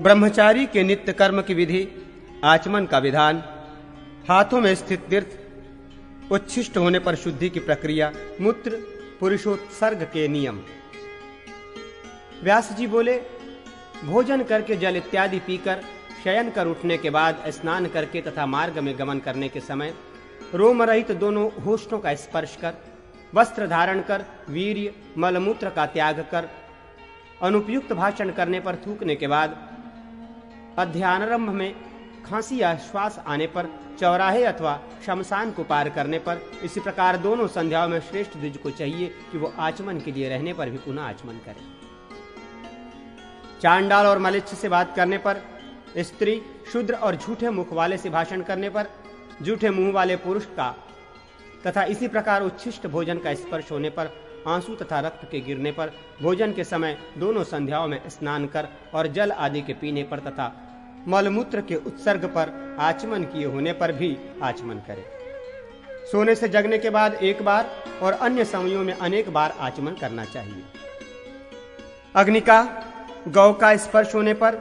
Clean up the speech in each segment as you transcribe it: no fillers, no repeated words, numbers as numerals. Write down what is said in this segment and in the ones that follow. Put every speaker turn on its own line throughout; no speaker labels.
ब्रह्मचारी के नित्य कर्म की विधि, आचमन का विधान, हाथों में स्थित तीर्थ, उच्छिष्ट होने पर शुद्धि की प्रक्रिया, मूत्र पुरुषोत्सर्ग के नियम। व्यास जी बोले, भोजन करके जल इत्यादि पीकर शयन कर उठने के बाद स्नान करके तथा मार्ग में गमन करने के समय रोम रहित दोनों होष्ठों का स्पर्श कर, वस्त्र धारण कर, वीर्य मलमूत्र का त्याग कर, अनुपयुक्त भाषण करने पर थूकने के बाद, अध्यानारंभ में खांसी या श्वास आने पर, चौराहे अथवा शमशान को पार करने पर, इसी प्रकार दोनों संध्याओं में श्रेष्ठ द्विज को चाहिए कि वो आचमन के लिए रहने पर भी पुनः आचमन करे। चांडाल और मलेच्छ से बात करने पर, स्त्री, शूद्र और झूठे मुख वाले से भाषण करने पर, झूठे मुंह वाले पुरुष का तथा इसी प्रकार उच्छिष्ट भोजन का स्पर्श होने पर, आंसू तथा रक्त के गिरने पर, भोजन के समय दोनों संध्याओं में स्नान कर और जल आदि के पीने पर तथा मलमूत्र के उत्सर्ग पर आचमन किए होने पर भी आचमन करे। सोने से जगने के बाद एक बार और अन्य समयों में अनेक बार आचमन करना चाहिए। अग्नि का, गौ का स्पर्श होने पर,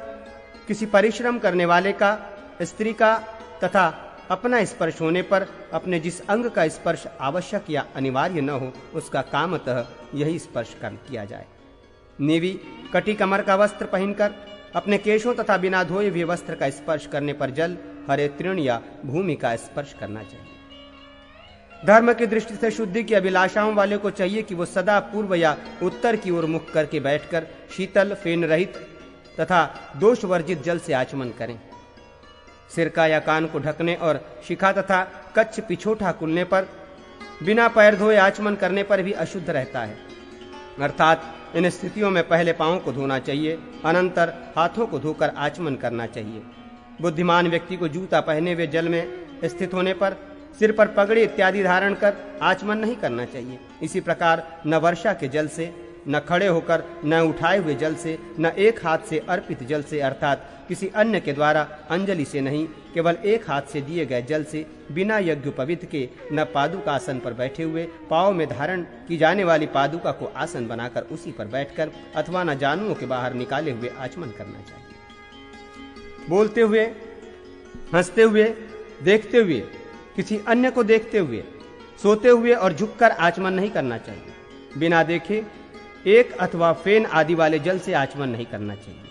किसी परिश्रम करने वाले का, स्त्री का तथा अपना स्पर्श होने पर अपने जिस अंग का स्पर्श आवश्यक या अनिवार्य न हो उसका कामतः यही स्पर्श कर किया जाए। नेवी कटी कमर का वस्त्र पहनकर अपने केशों तथा बिना धोए हुए वस्त्र का स्पर्श करने पर जल, हरे तृण या भूमि का स्पर्श करना चाहिए। धर्म की दृष्टि से शुद्धि की अभिलाषाओं वाले को चाहिए कि वो सदा पूर्व या उत्तर की ओर मुख करके बैठकर शीतल, फेन रहित तथा दोष वर्जित जल से आचमन करें। सिर का या कान को ढकने और शिखा तथा कच्छ पिछोटा कुलने पर, बिना पैर धोए आचमन करने पर भी अशुद्ध रहता है। अर्थात इन स्थितियों में पहले पांवों को धोना चाहिए, अनंतर हाथों को धोकर आचमन करना चाहिए। बुद्धिमान व्यक्ति को जूता पहने हुए जल में स्थित होने पर सिर पर पगड़ी इत्यादि धारण कर आचमन नहीं करना चाहिए। इसी प्रकार न वर्षा के जल से, न खड़े होकर, न उठाए हुए जल से, न एक हाथ से अर्पित जल से अर्थात किसी अन्य के द्वारा अंजलि से नहीं, केवल एक हाथ से दिए गए जल से, बिना यज्ञोपवीत के, न पादुका आसन पर बैठे हुए, पांव में धारण की जाने वाली पादुका को आसन बनाकर उसी पर बैठकर अथवा न जानुओं के बाहर निकाले हुए आचमन करना चाहिए। बोलते हुए, हंसते हुए, देखते हुए, किसी अन्य को देखते हुए, सोते हुए और झुककर आचमन नहीं करना चाहिए। बिना देखे एक अथवा फेन आदि वाले जल से आचमन नहीं करना चाहिए।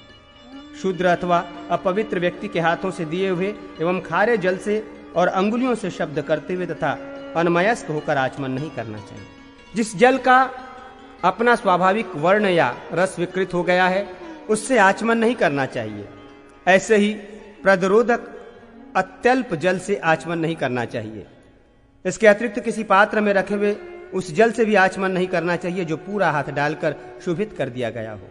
शूद्र अथवा अपवित्र व्यक्ति के हाथों से दिए हुए एवं खारे जल से और अंगुलियों से शब्द करते हुए तथा अनमयस्क होकर आचमन नहीं करना चाहिए। जिस जल का अपना स्वाभाविक वर्ण या रस विकृत हो गया है उससे आचमन नहीं करना चाहिए। ऐसे ही प्रद्रोदक अत्यल्प जल से आचमन नहीं करना चाहिए। इसके अतिरिक्त किसी पात्र में रखे हुए उस जल से भी आचमन नहीं करना चाहिए जो पूरा हाथ डालकर शोभित कर दिया गया हो।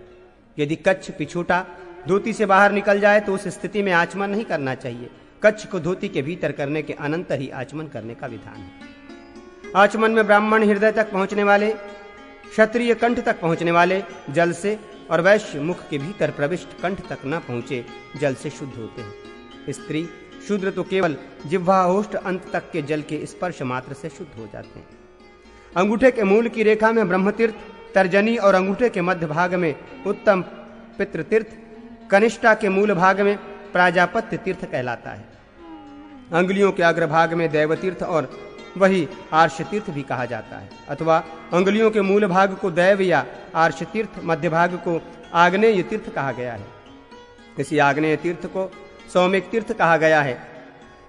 यदि कच्छ पिछोटा धोती से बाहर निकल जाए तो उस स्थिति में आचमन नहीं करना चाहिए। कच्छ को धोती के भीतर करने के अनंतर ही आचमन करने का विधान है। आचमन में ब्राह्मण हृदय तक पहुंचने वाले, क्षत्रिय कंठ तक पहुंचने वाले जल से और वैश्य मुख के भीतर प्रविष्ट कंठ तक न पहुंचे जल से शुद्ध होते हैं। स्त्री, शूद्र तो केवल जिह्वा होष्ठ अंत तक के जल के स्पर्श मात्र से शुद्ध हो जाते हैं। अंगूठे के मूल की रेखा में ब्रह्मतीर्थ, तर्जनी और अंगूठे के मध्य भाग में उत्तम पितृतीर्थ, कनिष्ठा के मूल भाग में प्राजापत्य तीर्थ कहलाता है। अंगुलियों के अग्रभाग में दैवतीर्थ और वही आर्ष तीर्थ भी कहा जाता है, अथवा अंगुलियों के मूल भाग को दैव या आर्ष तीर्थ, मध्य भाग को आग्नेय तीर्थ कहा गया है। इसी आग्नेय तीर्थ को सौमिक तीर्थ कहा गया है।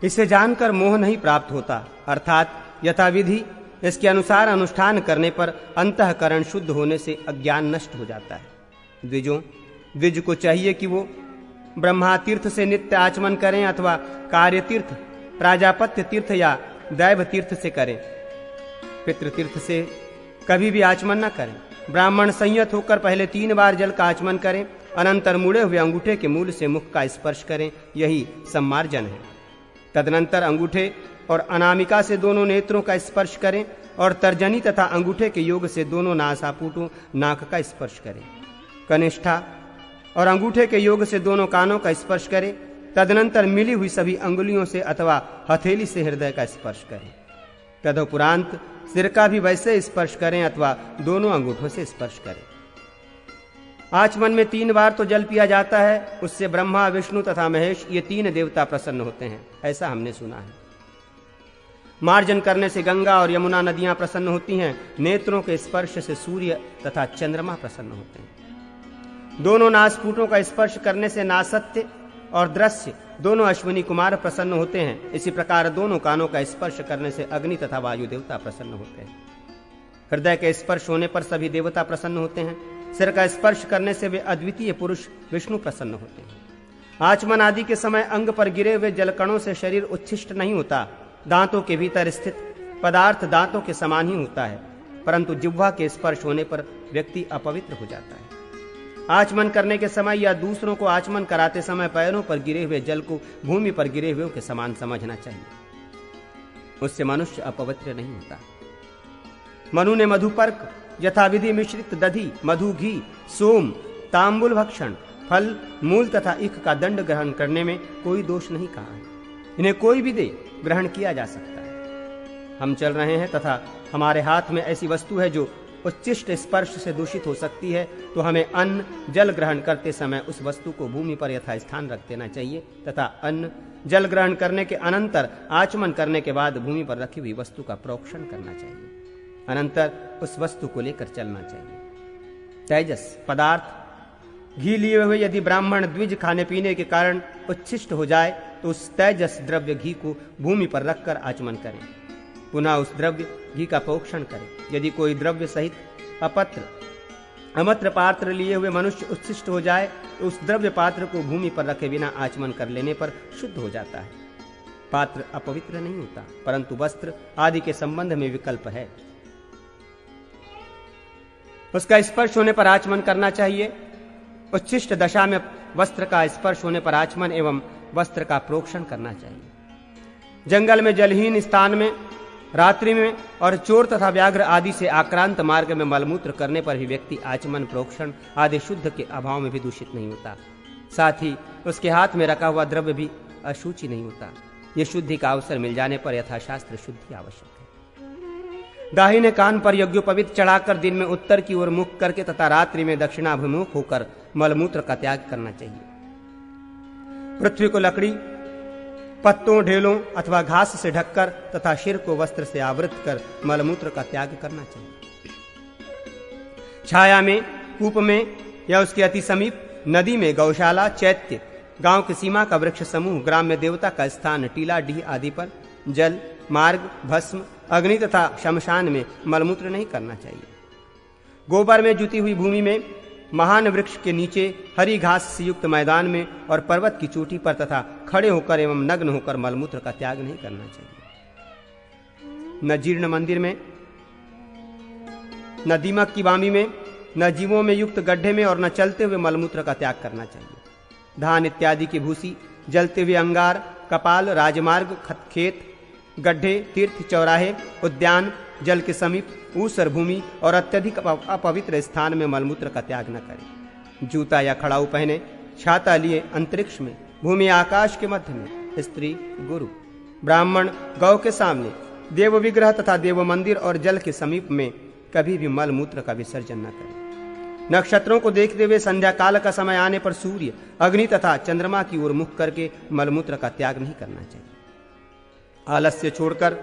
इसे जानकर मोह नहीं प्राप्त होता, अर्थात यथाविधि इसके अनुसार अनुष्ठान करने पर अंतःकरण शुद्ध होने से अज्ञान नष्ट हो जाता है। द्विज को चाहिए कि वो ब्रह्मा तीर्थ से नित्य आचमन करें अथवा कार्य तीर्थ, प्राजापत्य तीर्थ या दैव तीर्थ से करें। पितृतीर्थ से कभी भी आचमन न करें। ब्राह्मण संयत होकर पहले 3 बार जल का आचमन करें, अनंतर मुड़े हुए अंगूठे के मूल से मुख का स्पर्श करें, यही सम्मार्जन है। तदनंतर अंगूठे और अनामिका से दोनों नेत्रों का स्पर्श करें और तर्जनी तथा अंगूठे के योग से दोनों नासापुटों नाक का स्पर्श करें। कनिष्ठा और अंगूठे के योग से दोनों कानों का स्पर्श करें। तदनंतर मिली हुई सभी अंगुलियों से अथवा हथेली से हृदय का स्पर्श करें। तदुपरांत सिर का भी वैसे स्पर्श करें अथवा दोनों अंगूठों से स्पर्श करें। आचमन में 3 बार तो जल पिया जाता है, उससे ब्रह्मा, विष्णु तथा महेश ये 3 देवता प्रसन्न होते हैं, ऐसा हमने सुना है। मार्जन करने से गंगा और यमुना नदियां प्रसन्न होती हैं। नेत्रों के स्पर्श से सूर्य तथा चंद्रमा प्रसन्न होते हैं। दोनों नासपुटों का स्पर्श करने से नासत्य और दृश्य दोनों अश्विनी कुमार प्रसन्न होते हैं। इसी प्रकार दोनों कानों का स्पर्श करने से अग्नि तथा वायु देवता प्रसन्न होते हैं। हृदय के स्पर्श होने पर सभी देवता प्रसन्न होते हैं। सिर का स्पर्श करने से वे अद्वितीय पुरुष विष्णु प्रसन्न होते हैं। आचमन आदि के समय अंग पर गिरे हुए जलकणों से शरीर उच्छिष्ट नहीं होता। दांतों के भीतर स्थित पदार्थ दांतों के समान ही होता है, परंतु जिह्वा के स्पर्श होने पर व्यक्ति अपवित्र हो जाता है। आचमन करने के समय या दूसरों को आचमन कराते समय पैरों पर गिरे हुए जल को भूमि पर गिरे हुए के समान समझना चाहिए, उससे मनुष्य अपवित्र नहीं होता। मनु ने मधुपर्क यथाविधि मिश्रित दधि, मधु, घी, सोम, तांबुल भक्षण, फल, मूल तथा इख का दंड ग्रहण करने में कोई दोष नहीं कहा है। इन्हें कोई भी दे ग्रहण किया जा सकता है। हम चल रहे हैं तथा हमारे हाथ में ऐसी वस्तु है जो उच्चिष्ट स्पर्श से दूषित हो सकती है, तो हमें अन्न जल ग्रहण करते समय उस वस्तु को भूमि पर यथास्थान रख देना चाहिए तथा अन्न जल ग्रहण करने के अनंतर आचमन करने के बाद भूमि पर रखी हुई वस्तु का प्रोक्षण करना चाहिए। अनंतर उस वस्तु को लेकर चलना चाहिए। तेजस पदार्थ घी लिए हुए यदि ब्राह्मण द्विज खाने पीने के कारण उच्छिष्ट हो जाए तो उस तेजस द्रव्य घी को भूमि पर रखकर आचमन करें। पुनः उस द्रव्य घी का प्रोक्षण करें। यदि कोई द्रव्य सहित अमत्र पात्र लिए हुए मनुष्य उच्छिष्ट हो जाए तो उस द्रव्य पात्र को भूमि पर रखे बिना आचमन कर लेने पर शुद्ध हो जाता है। पात्र अपवित्र नहीं होता, परंतु वस्त्र आदि के संबंध में विकल्प है। उसका स्पर्श होने पर आचमन करना चाहिए। उच्छिष्ट दशा में वस्त्र का स्पर्श होने पर आचमन एवं वस्त्र का प्रोक्षण करना चाहिए। जंगल में जलहीन स्थान में, रात्रि में और चोर तथा व्याघ्र आदि से आक्रांत मार्ग में मलमूत्र करने पर भी व्यक्ति आचमन, प्रोक्षण आदि शुद्ध के अभाव में भी दूषित नहीं होता। साथ ही उसके हाथ में रखा हुआ द्रव्य भी अशुचि नहीं होता। ये शुद्धि का अवसर मिल जाने पर यथाशास्त्र शुद्धि आवश्यक है। दाहिने कान पर यज्ञोपवीत चढ़ाकर दिन में उत्तर की ओर मुख करके तथा रात्रि में दक्षिणाभिमुख होकर मलमूत्र का त्याग करना चाहिए। पृथ्वी को लकड़ी, पत्तों, ढेलों अथवा घास से ढककर तथा सिर को वस्त्र से आवृत कर मलमूत्र का त्याग करना चाहिए। छाया में, कूप में या उसके अति समीप, नदी में, गौशाला, चैत्य, गांव की सीमा का वृक्ष समूह, ग्राम्य देवता का स्थान, टीला, डीह आदि पर जल, मार्ग, भस्म, अग्नि तथा शमशान में मलमूत्र नहीं करना चाहिए। गोबर में जुती हुई भूमि में, महान वृक्ष के नीचे, हरी घास से युक्त मैदान में और पर्वत की चोटी पर तथा खड़े होकर एवं नग्न होकर मलमूत्र का त्याग नहीं करना चाहिए। न जीर्ण मंदिर में, न दीमक की वामी में, न जीवों में युक्त गड्ढे में और न चलते हुए मलमूत्र का त्याग करना चाहिए। धान इत्यादि की भूसी, जलते हुए अंगार, कपाल, राजमार्ग, खेत, गड्ढे, तीर्थ, चौराहे, उद्यान, जल के समीप, ऊसर भूमि और अत्यधिक अपवित्र स्थान में मलमूत्र का त्याग न करें। जूता या खड़ाऊ पहने, छाता लिए अंतरिक्ष में, भूमि आकाश के मध्य में, स्त्री, गुरु, ब्राह्मण, गौ के सामने, देव विग्रह तथा देव मंदिर और जल के समीप में कभी भी मलमूत्र का विसर्जन न करें। नक्षत्रों को देखते हुए संध्या काल का समय आने पर सूर्य, अग्नि तथा चंद्रमा की ओर मुख करके मलमूत्र का त्याग नहीं करना चाहिए। आलस्य छोड़कर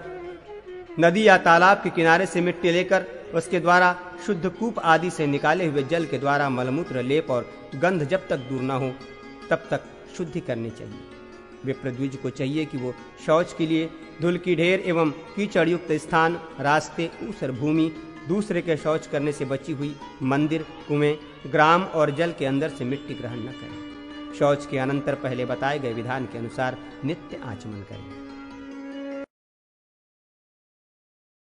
नदी या तालाब के किनारे से मिट्टी लेकर उसके द्वारा शुद्ध कूप आदि से निकाले हुए जल के द्वारा मलमूत्र, लेप और गंध जब तक दूर न हो तब तक शुद्धि करनी चाहिए। विप्रद्विज को चाहिए कि वो शौच के लिए धूल की ढेर एवं कीचड़ युक्त स्थान, रास्ते, ऊसर भूमि, दूसरे के शौच करने से बची हुई मंदिर, कुएं, ग्राम और जल के अंदर से मिट्टी ग्रहण न करें। शौच के अनंतर पहले बताए गए विधान के अनुसार नित्य आचमन करें।